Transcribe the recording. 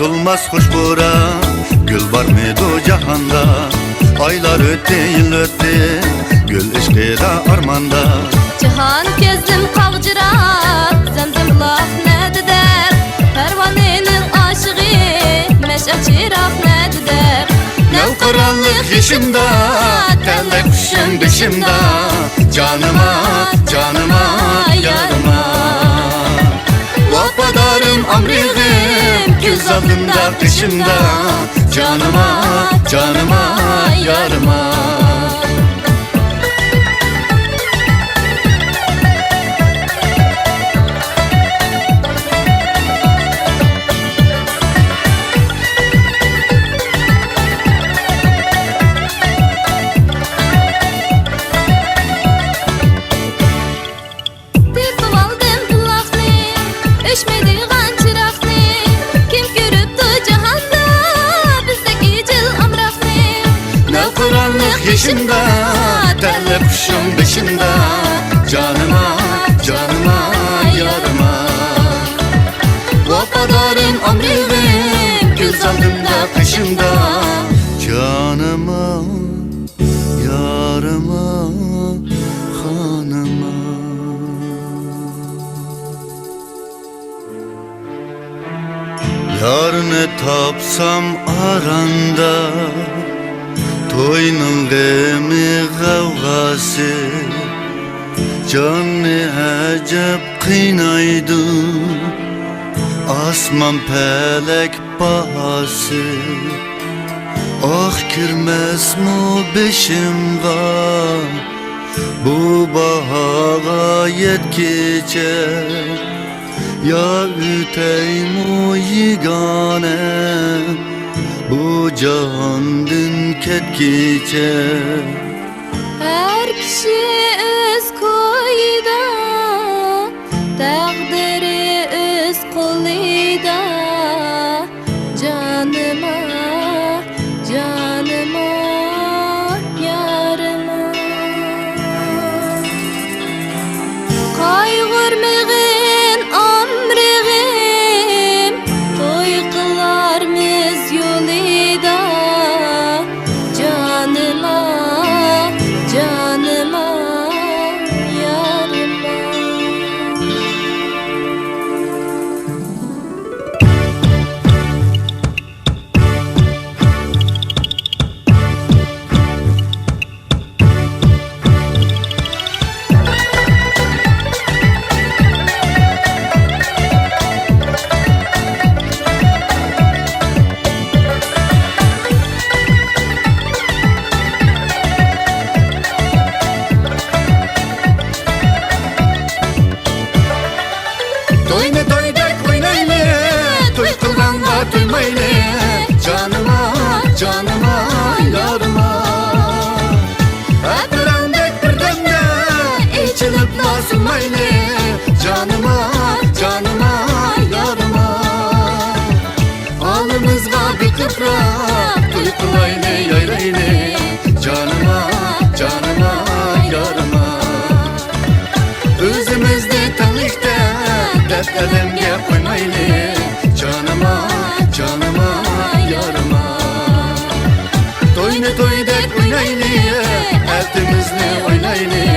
bozulmaz hoş bora. Gül var mıydı o cihanda? Aylar öttü yıl öttü, gül aşkıyla armanda. Cihan kezdim kavcırak, zemzem laf ne der? Pervanenin aşığı, meşe çırak ne der? Nev karanlık yaşımda, telle kuşum dışımda. Canıma, canıma, yarıma. Vafadarım amrığım, göz altında kışımda. Canıma, canıma, yarıma. Yaşımda, telle kuşum dışında. Canıma, canıma, yarıma. Vafadarım amrığım, göz altında kışımda. Canıma, yarıma, hanıma. Yarını tapsam aranda, toyunun gemi kavgası. Canı acep kıynaydı, asman pelek bahası. Ah kirmez mu beşimga, bu bahaga yetkice. Ya ütey mu yigane, bu candın ketkice. Her kişi öz koyda, takdiri öz kolida. Canıma, canıma, yarıma. Kaygırmağın amrığım, toy kılarmız yolida. Canıma, canıma, yarıma. Toyne toydek oynaylı, toy kılganda toymaylı. Canıma, canıma, yarıma. Öpürendek bir demde, içilip nasılmaylı. Canıma, canıma, yarıma. Alımızga bir kıprak, toy kılaylı, yayraylı. Canıma, canıma, yarıma. Özümüzde tanışta, dert elimge koymaylı. Canıma, canıma, yarıma. Toyne toydek oynaylı, eltimizni oynaylı.